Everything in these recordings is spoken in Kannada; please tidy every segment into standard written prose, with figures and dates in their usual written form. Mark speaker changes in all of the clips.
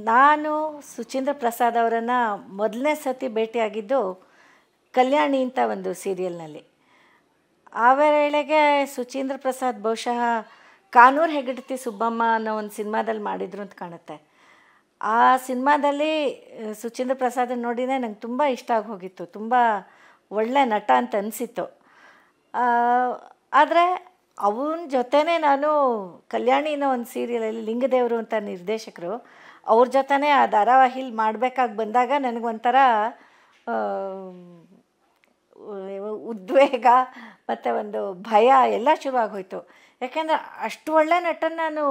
Speaker 1: ನಾನು ಸುಚೀಂದ್ರ ಪ್ರಸಾದ್ ಅವರನ್ನು ಮೊದಲನೇ ಸತಿ ಭೇಟಿಯಾಗಿದ್ದು ಕಲ್ಯಾಣಿ ಅಂತ ಒಂದು ಸೀರಿಯಲ್ನಲ್ಲಿ. ಆ ವೇಳೆಗೆ ಸುಚೀಂದ್ರ ಪ್ರಸಾದ್ ಬಹುಶಃ ಕಾನೂರು ಹೆಗ್ಗಡತಿ ಸುಬ್ಬಮ್ಮ ಅನ್ನೋ ಒಂದು ಸಿನಿಮಾದಲ್ಲಿ ಮಾಡಿದರು ಅಂತ ಕಾಣುತ್ತೆ. ಆ ಸಿನಿಮಾದಲ್ಲಿ ಸುಚೀಂದ್ರ ಪ್ರಸಾದನ್ನು ನೋಡಿದರೆ ನಂಗೆ ತುಂಬ ಇಷ್ಟ ಆಗಿ ಹೋಗಿತ್ತು. ತುಂಬ ಒಳ್ಳೆ ನಟ ಅಂತ ಅನಿಸಿತ್ತು. ಆದರೆ ಅವನ ಜೊತೆನೇ ನಾನು ಕಲ್ಯಾಣಿನ ಒಂದು ಸೀರಿಯಲಲ್ಲಿ ಲಿಂಗದೇವರು ಅಂತ ನಿರ್ದೇಶಕರು ಅವ್ರ ಜೊತೆನೇ ಆ ಧಾರಾವಾಹಿಲಿ ಮಾಡಬೇಕಾಗಿ ಬಂದಾಗ ನನಗೊಂಥರ ಉದ್ವೇಗ ಮತ್ತು ಒಂದು ಭಯ ಎಲ್ಲ ಶುರುವಾಗೋಯ್ತು. ಯಾಕೆಂದರೆ ಅಷ್ಟು ಒಳ್ಳೆ ನಟನ ನಾನು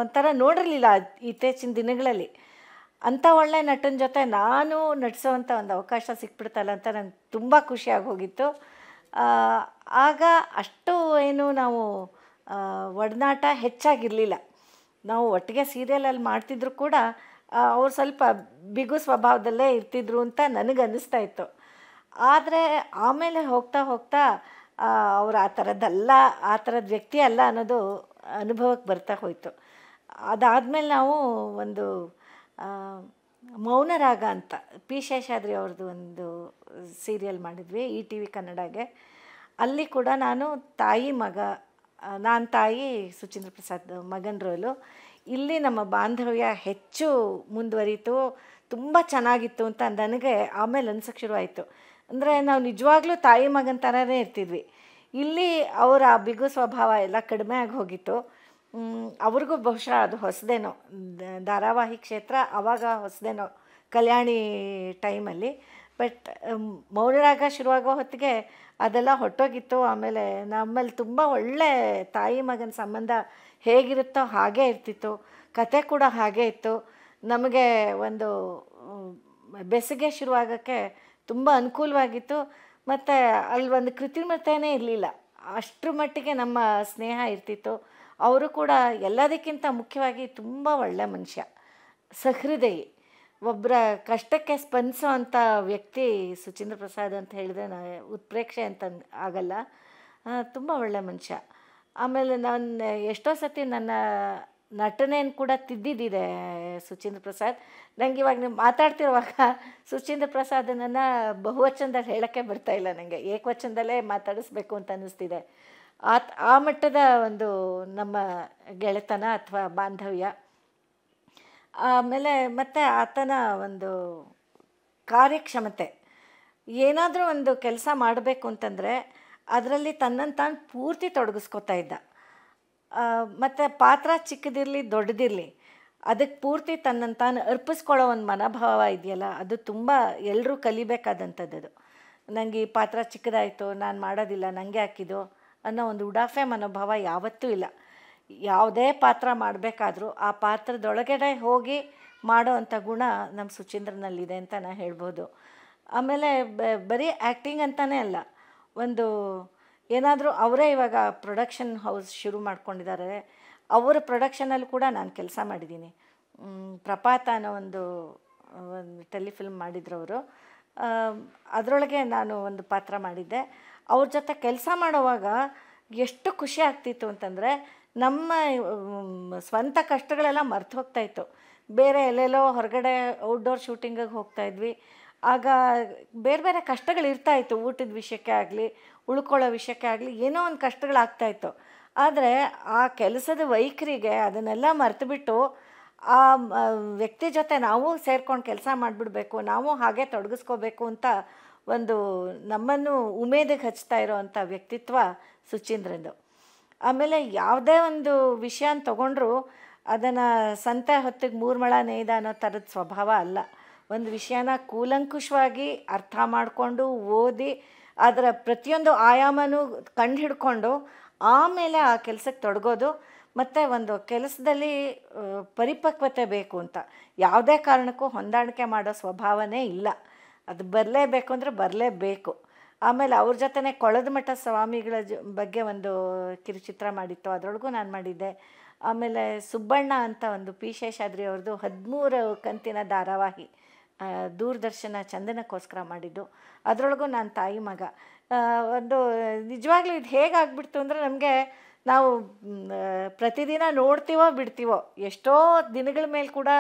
Speaker 1: ಒಂಥರ ನೋಡಿರಲಿಲ್ಲ ಇತ್ತೀಚಿನ ದಿನಗಳಲ್ಲಿ. ಅಂಥ ಒಳ್ಳೆ ನಟನ ಜೊತೆ ನಾನು ನಟಿಸೋವಂಥ ಒಂದು ಅವಕಾಶ ಸಿಕ್ಬಿಡ್ತಲ್ಲ ಅಂತ ನಂಗೆ ತುಂಬ ಖುಷಿಯಾಗಿ ಹೋಗಿತ್ತು. ಆಗ ಅಷ್ಟು ಏನು ನಾವು ಒಡನಾಟ ಹೆಚ್ಚಾಗಿರಲಿಲ್ಲ. ನಾವು ಒಟ್ಟಿಗೆ ಸೀರಿಯಲಲ್ಲಿ ಮಾಡ್ತಿದ್ರು ಕೂಡ ಅವ್ರು ಸ್ವಲ್ಪ ಬಿಗು ಸ್ವಭಾವದಲ್ಲೇ ಇರ್ತಿದ್ರು ಅಂತ ನನಗೆ ಅನ್ನಿಸ್ತಾ ಇತ್ತು. ಆದರೆ ಆಮೇಲೆ ಹೋಗ್ತಾ ಹೋಗ್ತಾ ಅವ್ರು ಆ ಥರದ ವ್ಯಕ್ತಿ ಅಲ್ಲ ಅನ್ನೋದು ಅನುಭವಕ್ಕೆ ಬರ್ತಾ ಹೋಯಿತು. ಅದಾದಮೇಲೆ ನಾವು ಒಂದು ಮೌನರಾಗ ಅಂತ ಪಿ ಶೇಷಾದ್ರಿ ಅವ್ರದ್ದು ಒಂದು ಸೀರಿಯಲ್ ಮಾಡಿದ್ವಿ ETV ಕನ್ನಡಗೆ. ಅಲ್ಲಿ ಕೂಡ ನಾನು ತಾಯಿ ಮಗ, ನಾನು ತಾಯಿ, ಸುಚೀಂದ್ರ ಪ್ರಸಾದ್ ಮಗನ ರೋಲು. ಇಲ್ಲಿ ನಮ್ಮ ಬಾಂಧವ್ಯ ಹೆಚ್ಚು ಮುಂದುವರಿತು, ತುಂಬ ಚೆನ್ನಾಗಿತ್ತು ಅಂತ ನನಗೆ ಆಮೇಲೆ ಅನ್ಸೋಕ್ಕೆ ಶುರುವಾಯಿತು. ಅಂದರೆ ನಾವು ನಿಜವಾಗ್ಲೂ ತಾಯಿ ಮಗನ ಥರನೇ ಇರ್ತಿದ್ವಿ. ಇಲ್ಲಿ ಅವರ ಬಿಗು ಸ್ವಭಾವ ಎಲ್ಲ ಕಡಿಮೆ ಆಗಿ ಹೋಗಿತ್ತು. ಅವ್ರಿಗೂ ಬಹುಶಃ ಅದು ಹೊಸದೇನೋ, ಧಾರಾವಾಹಿ ಕ್ಷೇತ್ರ ಆವಾಗ ಹೊಸದೇನೋ ಕಲ್ಯಾಣಿ ಟೈಮಲ್ಲಿ. ಬಟ್ ಮೌನರಾಗ ಶುರುವಾಗೋ ಹೊತ್ತಿಗೆ ಅದೆಲ್ಲ ಹೊಟ್ಟೋಗಿತ್ತು. ಆಮೇಲೆ ನಮ್ಮಲ್ಲಿ ತುಂಬ ಒಳ್ಳೆ ತಾಯಿ ಮಗನ ಸಂಬಂಧ ಹೇಗಿರುತ್ತೋ ಹಾಗೇ ಇರ್ತಿತ್ತು. ಕತೆ ಕೂಡ ಹಾಗೇ ಇತ್ತು. ನಮಗೆ ಒಂದು ಬೇಸಿಗೆ ಶುರುವಾಗೋಕ್ಕೆ ತುಂಬ ಅನುಕೂಲವಾಗಿತ್ತು. ಮತ್ತು ಅಲ್ಲಿ ಒಂದು ಕೃತ್ರಿಮತೆಯೇ ಇರಲಿಲ್ಲ. ಅಷ್ಟರ ಮಟ್ಟಿಗೆ ನಮ್ಮ ಸ್ನೇಹ ಇರ್ತಿತ್ತು. ಅವರು ಕೂಡ ಎಲ್ಲದಕ್ಕಿಂತ ಮುಖ್ಯವಾಗಿ ತುಂಬ ಒಳ್ಳೆ ಮನುಷ್ಯ, ಸಹೃದಯಿ, ಒಬ್ಬರ ಕಷ್ಟಕ್ಕೆ ಸ್ಪಂದಿಸೋ ಅಂಥ ವ್ಯಕ್ತಿ ಸುಚೀಂದ್ರ ಪ್ರಸಾದ್ ಅಂತ ಹೇಳಿದ್ರೆ ಉತ್ಪ್ರೇಕ್ಷೆ ಅಂತ ಆಗಲ್ಲ. ತುಂಬ ಒಳ್ಳೆ ಮನುಷ್ಯ. ಆಮೇಲೆ ನಾನು ಎಷ್ಟೋ ಸತಿ ನನ್ನ ನಟನೆಯನ್ನು ಕೂಡ ತಿದ್ದಿದ್ದಿದೆ ಸುಚೀಂದ್ರ ಪ್ರಸಾದ್. ನನಗೆ ಇವಾಗ ನೀವು ಮಾತಾಡ್ತಿರುವಾಗ ಸುಚೀಂದ್ರ ಪ್ರಸಾದನನ್ನು ಬಹುವಚನದಲ್ಲಿ ಹೇಳೋಕ್ಕೆ ಬರ್ತಾಯಿಲ್ಲ, ನನಗೆ ಏಕವಚನದಲ್ಲೇ ಮಾತಾಡಿಸ್ಬೇಕು ಅಂತ ಅನ್ನಿಸ್ತಿದೆ. ಆ ಮಟ್ಟದ ಒಂದು ನಮ್ಮ ಗೆಳೆತನ ಅಥವಾ ಬಾಂಧವ್ಯ. ಆಮೇಲೆ ಮತ್ತು ಆತನ ಒಂದು ಕಾರ್ಯಕ್ಷಮತೆ. ಏನಾದರೂ ಒಂದು ಕೆಲಸ ಮಾಡಬೇಕು ಅಂತಂದರೆ ಅದರಲ್ಲಿ ತನ್ನನ್ನು ತಾನು ಪೂರ್ತಿ ತೊಡಗಿಸ್ಕೊತಾ ಇದ್ದ. ಮತ್ತು ಪಾತ್ರ ಚಿಕ್ಕದಿರಲಿ ದೊಡ್ಡದಿರಲಿ ಅದಕ್ಕೆ ಪೂರ್ತಿ ತನ್ನನ್ನು ತಾನು ಅರ್ಪಿಸ್ಕೊಳ್ಳೋ ಒಂದು ಮನೋಭಾವ ಇದೆಯಲ್ಲ, ಅದು ತುಂಬ ಎಲ್ಲರೂ ಕಲಿಬೇಕಾದಂಥದ್ದು. ನನಗೆ ಈ ಪಾತ್ರ ಚಿಕ್ಕದಾಯಿತು, ನಾನು ಮಾಡೋದಿಲ್ಲ, ನನಗೆ ಹಾಕಿದ್ದು ಅನ್ನೋ ಒಂದು ಉಡಾಫೆ ಮನೋಭಾವ ಯಾವತ್ತೂ ಇಲ್ಲ. ಯಾವುದೇ ಪಾತ್ರ ಮಾಡಬೇಕಾದ್ರೂ ಆ ಪಾತ್ರದೊಳಗಡೆ ಹೋಗಿ ಮಾಡೋ ಅಂಥ ಗುಣ ನಮ್ಮ ಸುಚೀಂದ್ರನಲ್ಲಿದೆ ಅಂತ ನಾನು ಹೇಳ್ಬೋದು. ಆಮೇಲೆ ಬರೀ ಆ್ಯಕ್ಟಿಂಗ್ ಅಂತಲೇ ಅಲ್ಲ, ಒಂದು ಏನಾದರೂ ಅವರೇ ಇವಾಗ ಪ್ರೊಡಕ್ಷನ್ ಹೌಸ್ ಶುರು ಮಾಡ್ಕೊಂಡಿದ್ದಾರೆ. ಅವರ ಪ್ರೊಡಕ್ಷನಲ್ಲಿ ಕೂಡ ನಾನು ಕೆಲಸ ಮಾಡಿದ್ದೀನಿ. ಪ್ರಪಾತ ಅನ್ನೋ ಒಂದು ಟೆಲಿಫಿಲ್ಮ್ ಮಾಡಿದ್ರು ಅವರು. ಅದರೊಳಗೆ ನಾನು ಒಂದು ಪಾತ್ರ ಮಾಡಿದ್ದೆ. ಅವ್ರ ಜೊತೆ ಕೆಲಸ ಮಾಡೋವಾಗ ಎಷ್ಟು ಖುಷಿ ಆಗ್ತಿತ್ತು ಅಂತಂದರೆ ನಮ್ಮ ಸ್ವಂತ ಕಷ್ಟಗಳೆಲ್ಲ ಮರ್ತು ಹೋಗ್ತಾಯಿತ್ತು. ಬೇರೆ ಎಲ್ಲೆಲ್ಲೋ ಹೊರಗಡೆ ಔಟ್ಡೋರ್ ಶೂಟಿಂಗಿಗೆ ಹೋಗ್ತಾಯಿದ್ವಿ. ಆಗ ಬೇರೆ ಬೇರೆ ಕಷ್ಟಗಳಿರ್ತಾಯಿತ್ತು, ಊಟದ ವಿಷಯಕ್ಕೆ ಆಗಲಿ ಉಳ್ಕೊಳ್ಳೋ ವಿಷಯಕ್ಕೆ ಆಗಲಿ ಏನೋ ಒಂದು ಕಷ್ಟಗಳಾಗ್ತಾಯಿತ್ತು. ಆದರೆ ಆ ಕೆಲಸದ ವೈಖರಿಗೆ ಅದನ್ನೆಲ್ಲ ಮರೆತುಬಿಟ್ಟು ಆ ವ್ಯಕ್ತಿ ಜೊತೆ ನಾವು ಸೇರ್ಕೊಂಡು ಕೆಲಸ ಮಾಡಿಬಿಡ್ಬೇಕು, ನಾವು ಹಾಗೆ ತೊಡಗಿಸ್ಕೋಬೇಕು ಅಂತ ಒಂದು ನಮ್ಮನ್ನು ಉಮೇದಿಗೆ ಹಚ್ತಾ ಇರೋವಂಥ ವ್ಯಕ್ತಿತ್ವ ಸುಚೀಂದ್ರಂದು. ಆಮೇಲೆ ಯಾವುದೇ ಒಂದು ವಿಷಯನ ತೊಗೊಂಡ್ರೂ ಅದನ್ನು ಸಂತೆ ಹೊತ್ತಿಗೆ 3 ಮೊಳ ನೇಯ್ದ ಅನ್ನೋ ಥರದ ಸ್ವಭಾವ ಅಲ್ಲ. ಒಂದು ವಿಷಯನ ಕೂಲಂಕುಷವಾಗಿ ಅರ್ಥ ಮಾಡಿಕೊಂಡು ಓದಿ ಅದರ ಪ್ರತಿಯೊಂದು ಆಯಾಮನೂ ಕಂಡು ಹಿಡ್ಕೊಂಡು ಆಮೇಲೆ ಆ ಕೆಲಸಕ್ಕೆ ತೊಡಗೋದು. ಮತ್ತು ಒಂದು ಕೆಲಸದಲ್ಲಿ ಪರಿಪಕ್ವತೆ ಬೇಕು ಅಂತ ಯಾವುದೇ ಕಾರಣಕ್ಕೂ ಹೊಂದಾಣಿಕೆ ಮಾಡೋ ಸ್ವಭಾವನೇ ಇಲ್ಲ. ಅದು ಬರಲೇಬೇಕು ಅಂದರೆ ಬರಲೇಬೇಕು. ಆಮೇಲೆ ಅವ್ರ ಜೊತೆನೇ ಕೊಳದ ಮಠ ಸ್ವಾಮಿಗಳ ಬಗ್ಗೆ ಒಂದು ಕಿರುಚಿತ್ರ ಮಾಡಿತ್ತು, ಅದರೊಳಗೂ ನಾನು ಮಾಡಿದ್ದೆ. ಆಮೇಲೆ ಸುಬ್ಬಣ್ಣ ಅಂತ ಒಂದು ಪಿ ಶೇಷಾದ್ರಿ ಅವ್ರದ್ದು 13 ಕಂತಿನ ಧಾರಾವಾಹಿ ದೂರದರ್ಶನ ಚಂದನಕ್ಕೋಸ್ಕರ ಮಾಡಿದ್ದು, ಅದರೊಳಗೂ ನಾನು ತಾಯಿ ಮಗ. ಒಂದು ನಿಜವಾಗ್ಲೂ ಇದು ಹೇಗಾಗ್ಬಿಡ್ತು ಅಂದರೆ ನಮಗೆ ನಾವು ಪ್ರತಿದಿನ ನೋಡ್ತೀವೋ ಬಿಡ್ತೀವೋ, ಎಷ್ಟೋ ದಿನಗಳ ಮೇಲೆ ಕೂಡ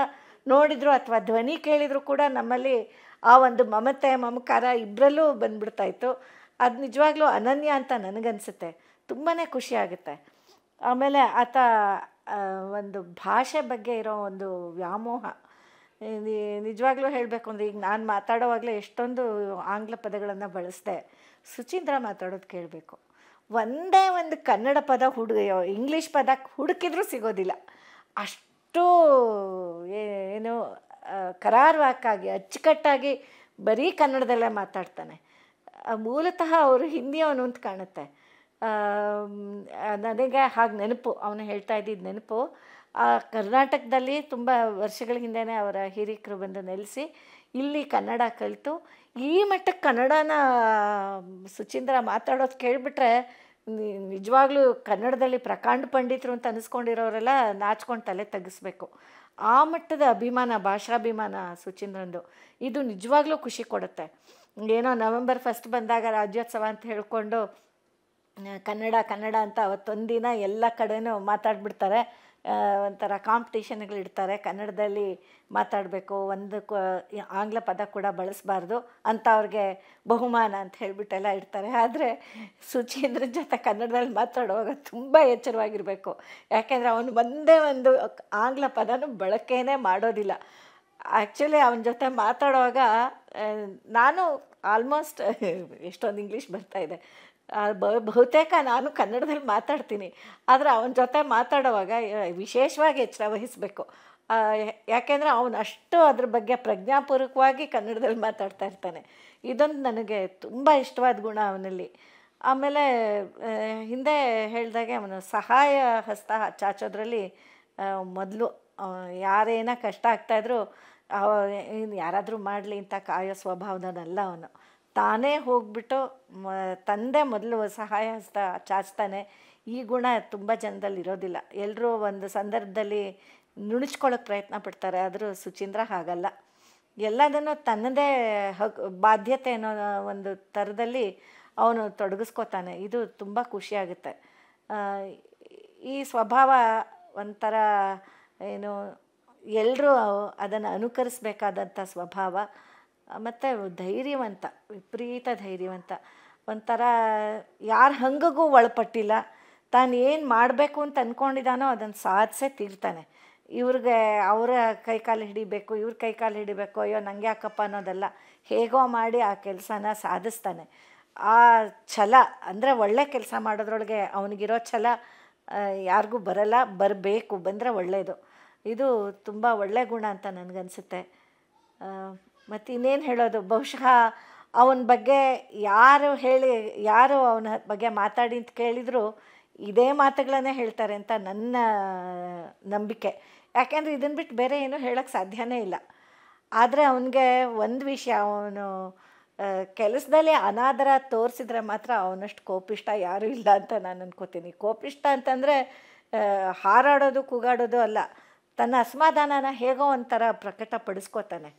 Speaker 1: ನೋಡಿದ್ರು ಅಥವಾ ಧ್ವನಿ ಕೇಳಿದರೂ ಕೂಡ ನಮ್ಮಲ್ಲಿ ಆ ಒಂದು ಮಮತೆ ಮಮಕಾರ ಇಬ್ಬರಲ್ಲೂ ಬಂದ್ಬಿಡ್ತಾಯಿತ್ತು. ಅದು ನಿಜವಾಗ್ಲೂ ಅನನ್ಯ ಅಂತ ನನಗನ್ಸುತ್ತೆ. ತುಂಬಾ ಖುಷಿ ಆಗುತ್ತೆ. ಆಮೇಲೆ ಆತ ಒಂದು ಭಾಷೆ ಬಗ್ಗೆ ಇರೋ ಒಂದು ವ್ಯಾಮೋಹ, ನಿಜವಾಗ್ಲೂ ಹೇಳಬೇಕು ಅಂದರೆ, ಈಗ ನಾನು ಮಾತಾಡೋವಾಗಲೇ ಎಷ್ಟೊಂದು ಆಂಗ್ಲ ಪದಗಳನ್ನು ಬಳಸಿದೆ. ಸುಚೀಂದ್ರ ಮಾತಾಡೋದು ಕೇಳಬೇಕು. ಒಂದೇ ಒಂದು ಕನ್ನಡ ಪದ ಇಂಗ್ಲೀಷ್ ಪದ ಹುಡುಕಿದ್ರೂ ಸಿಗೋದಿಲ್ಲ. ಅಷ್ಟು ಏನು ಕರಾರುವಾಕ್ಕಾಗಿ ಅಚ್ಚುಕಟ್ಟಾಗಿ ಬರೀ ಕನ್ನಡದಲ್ಲೇ ಮಾತಾಡ್ತಾನೆ. ಮೂಲತಃ ಅವರು ಹಿಂದಿಯವನು ಅಂತ ಕಾಣುತ್ತೆ. ನನಗೆ ಹಾಗೆ ನೆನಪು, ಅವನು ಹೇಳ್ತಾ ಇದ್ದಿದ್ದು ನೆನಪು. ಕರ್ನಾಟಕದಲ್ಲಿ ತುಂಬ ವರ್ಷಗಳ ಹಿಂದೆಯೇ ಅವರ ಹಿರೀಕರು ಬಂದು ನೆಲೆಸಿ ಇಲ್ಲಿ ಕನ್ನಡ ಕಲಿತು ಈ ಮಟ್ಟಕ್ಕೆ ಕನ್ನಡನ ಸುಚೀಂದ್ರ ಮಾತಾಡೋದು ಕೇಳಿಬಿಟ್ರೆ ನಿಜವಾಗ್ಲೂ ಕನ್ನಡದಲ್ಲಿ ಪ್ರಕಾಂಡ ಪಂಡಿತರು ಅಂತ ಅನಿಸ್ಕೊಂಡಿರೋರೆಲ್ಲ ನಾಚ್ಕೊಂಡು ತಲೆ ತಗ್ಗಿಸ್ಬೇಕು. ಆ ಮಟ್ಟದ ಅಭಿಮಾನ, ಭಾಷಾಭಿಮಾನ ಸುಚೀಂದ್ರಂದು. ಇದು ನಿಜವಾಗ್ಲೂ ಖುಷಿ ಕೊಡುತ್ತೆ. ಏನೋ November 1 ಬಂದಾಗ ರಾಜ್ಯೋತ್ಸವ ಅಂತ ಹೇಳ್ಕೊಂಡು ಕನ್ನಡ ಕನ್ನಡ ಅಂತ ಅವತ್ತೊಂದಿನ ಎಲ್ಲ ಕಡೆನೂ ಮಾತಾಡ್ಬಿಡ್ತಾರೆ. ಒಂಥರ ಕಾಂಪಿಟೇಷನ್ಗಳಿಡ್ತಾರೆ, ಕನ್ನಡದಲ್ಲಿ ಮಾತಾಡಬೇಕು, ಒಂದು ಆಂಗ್ಲ ಪದ ಕೂಡ ಬಳಸಬಾರ್ದು ಅಂತ ಅವ್ರಿಗೆ ಬಹುಮಾನ ಅಂತ ಹೇಳಿಬಿಟ್ಟೆಲ್ಲ ಇಡ್ತಾರೆ. ಆದರೆ ಸುಚೀಂದ್ರನ ಜೊತೆ ಕನ್ನಡದಲ್ಲಿ ಮಾತಾಡುವಾಗ ತುಂಬ ಎಚ್ಚರವಾಗಿರಬೇಕು. ಯಾಕೆಂದರೆ ಅವನು ಒಂದೇ ಒಂದು ಆಂಗ್ಲ ಪದನೂ ಬಳಕೆನೇ ಮಾಡೋದಿಲ್ಲ. ಆ್ಯಕ್ಚುಲಿ ಅವನ ಜೊತೆ ಮಾತಾಡುವಾಗ ನಾನು ಆಲ್ಮೋಸ್ಟ್ ಎಷ್ಟೊಂದು ಇಂಗ್ಲೀಷ್ ಬರ್ತಾಯಿದೆ, ಬಹುತೇಕ ನಾನು ಕನ್ನಡದಲ್ಲಿ ಮಾತಾಡ್ತೀನಿ. ಆದರೆ ಅವನ ಜೊತೆ ಮಾತಾಡುವಾಗ ವಿಶೇಷವಾಗಿ ಎಚ್ಚರ ವಹಿಸಬೇಕು. ಯಾಕೆಂದರೆ ಅವನು ಅಷ್ಟು ಅದ್ರ ಬಗ್ಗೆ ಪ್ರಜ್ಞಾಪೂರ್ವಕವಾಗಿ ಕನ್ನಡದಲ್ಲಿ ಮಾತಾಡ್ತಾ ಇರ್ತಾನೆ. ಇದೊಂದು ನನಗೆ ತುಂಬ ಇಷ್ಟವಾದ ಗುಣ ಅವನಲ್ಲಿ. ಆಮೇಲೆ ಹಿಂದೆ ಹೇಳಿದಾಗೆ ಅವನು ಸಹಾಯ ಹಸ್ತ ಚಾಚೋದ್ರಲ್ಲಿ ಮೊದಲು ಯಾರೇನ ಕಷ್ಟ ಆಗ್ತಾಯಿದ್ರು ಯಾರಾದರೂ ಮಾಡಲಿ ಅಂತ ಕಾಯೋ ಸ್ವಭಾವದಲ್ಲ ಅವನು. ತಾನೇ ಹೋಗ್ಬಿಟ್ಟು ತಂದೆ ಮೊದಲು ಸಹಾಯ ಹಸ್ತ ಚಾಚ್ತಾನೆ. ಈ ಗುಣ ತುಂಬ ಜನದಲ್ಲಿ ಇರೋದಿಲ್ಲ. ಎಲ್ಲರೂ ಒಂದು ಸಂದರ್ಭದಲ್ಲಿ ನುಣುಚ್ಕೊಳ್ಳೋಕೆ ಪ್ರಯತ್ನ ಪಡ್ತಾರೆ, ಆದರೂ ಸುಚೀಂದ್ರ ಹಾಗಲ್ಲ. ಎಲ್ಲದನ್ನು ತನ್ನದೇ ಬಾಧ್ಯತೆ ಅನ್ನೋ ಒಂದು ಥರದಲ್ಲಿ ಅವನು ತೊಡಗಿಸ್ಕೋತಾನೆ. ಇದು ತುಂಬ ಖುಷಿಯಾಗುತ್ತೆ. ಈ ಸ್ವಭಾವ ಒಂಥರ ಏನು, ಎಲ್ಲರೂ ಅದನ್ನು ಅನುಕರಿಸಬೇಕಾದಂಥ ಸ್ವಭಾವ. ಮತ್ತು ಧೈರ್ಯವಂತ, ವಿಪರೀತ ಧೈರ್ಯವಂತ. ಒಂಥರ ಯಾರ ಹಂಗಿಗೂ ಒಳಪಟ್ಟಿಲ್ಲ. ತಾನು ಏನು ಮಾಡಬೇಕು ಅಂತ ಅಂದ್ಕೊಂಡಿದ್ದಾನೋ ಅದನ್ನು ಸಾಧಿಸೇ ತೀರ್ತಾನೆ. ಇವ್ರಿಗೆ ಅವರ ಕೈಕಾಲು ಹಿಡಿಬೇಕು, ಇವ್ರ ಕೈಕಾಲು ಹಿಡಿಬೇಕು, ಅಯ್ಯೋ ನನಗೆ ಯಾಕಪ್ಪ ಅನ್ನೋದಲ್ಲ. ಹೇಗೋ ಮಾಡಿ ಆ ಕೆಲಸನ ಸಾಧಿಸ್ತಾನೆ. ಆ ಛಲ ಅಂದರೆ ಒಳ್ಳೆ ಕೆಲಸ ಮಾಡೋದ್ರೊಳಗೆ ಅವನಿಗಿರೋ ಛಲ ಯಾರಿಗೂ ಬರಲ್ಲ, ಬರಬೇಕು, ಬಂದರೆ ಒಳ್ಳೆಯದು. ಇದು ತುಂಬ ಒಳ್ಳೆಯ ಗುಣ ಅಂತ ನನಗನ್ಸುತ್ತೆ. ಮತ್ತು ಇನ್ನೇನು ಹೇಳೋದು, ಬಹುಶಃ ಅವನ ಬಗ್ಗೆ ಯಾರು ಅವನ ಬಗ್ಗೆ ಮಾತಾಡಿ ಅಂತ ಕೇಳಿದರೂ ಇದೇ ಮಾತುಗಳನ್ನೇ ಹೇಳ್ತಾರೆ ಅಂತ ನನ್ನ ನಂಬಿಕೆ. ಯಾಕೆಂದರೆ ಇದನ್ನು ಬಿಟ್ಟು ಬೇರೆ ಏನೂ ಹೇಳೋಕ್ಕೆ ಸಾಧ್ಯನೇ ಇಲ್ಲ. ಆದರೆ ಅವನಿಗೆ ಒಂದು ವಿಷಯ, ಅವನು ಕೆಲಸದಲ್ಲಿ ಅನಾದರ ತೋರಿಸಿದ್ರೆ ಮಾತ್ರ ಅವನಷ್ಟು ಕೋಪಿಷ್ಟ ಯಾರೂ ಇಲ್ಲ ಅಂತ ನಾನು ಅನ್ಕೋತೀನಿ. ಕೋಪಿಷ್ಟ ಅಂತಂದರೆ ಹಾರಾಡೋದು ಕೂಗಾಡೋದು ಅಲ್ಲ, ತನ್ನ ಅಸಮಾಧಾನನ ಹೇಗೋ ಒಂಥರ ಪ್ರಕಟಪಡಿಸ್ಕೋತಾನೆ.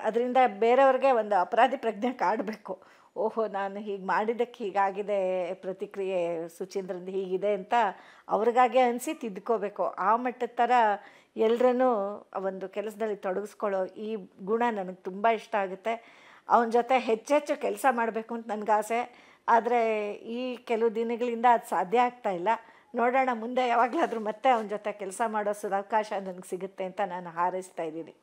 Speaker 1: ಅದರಿಂದ ಬೇರೆಯವ್ರಿಗೆ ಒಂದು ಅಪರಾಧಿ ಪ್ರಜ್ಞೆ ಕಾಡಬೇಕು. ಓಹೋ, ನಾನು ಹೀಗೆ ಮಾಡಿದ್ದಕ್ಕೆ ಹೀಗಾಗಿದೆ, ಪ್ರತಿಕ್ರಿಯೆ ಸುಚೀಂದ್ರಂದು ಹೀಗಿದೆ ಅಂತ ಅವ್ರಿಗಾಗೆ ಅನಿಸಿ ತಿದ್ಕೋಬೇಕು. ಆ ಮಟ್ಟದ ಥರ ಎಲ್ಲರನ್ನೂ ಒಂದು ಕೆಲಸದಲ್ಲಿ ತೊಡಗಿಸ್ಕೊಳ್ಳೋ ಈ ಗುಣ ನನಗೆ ತುಂಬ ಇಷ್ಟ ಆಗುತ್ತೆ. ಅವನ ಜೊತೆ ಹೆಚ್ಚೆಚ್ಚು ಕೆಲಸ ಮಾಡಬೇಕು ಅಂತ ನನಗಾಸೆ. ಆದರೆ ಈ ಕೆಲವು ದಿನಗಳಿಂದ ಅದು ಸಾಧ್ಯ ಆಗ್ತಾಯಿಲ್ಲ. ನೋಡೋಣ, ಮುಂದೆ ಯಾವಾಗಲಾದರೂ ಮತ್ತೆ ಅವನ ಜೊತೆ ಕೆಲಸ ಮಾಡೋ ಅವಕಾಶ ನನಗೆ ಸಿಗುತ್ತೆ ಅಂತ ನಾನು ಹಾರೈಸ್ತಾ ಇದ್ದೀನಿ.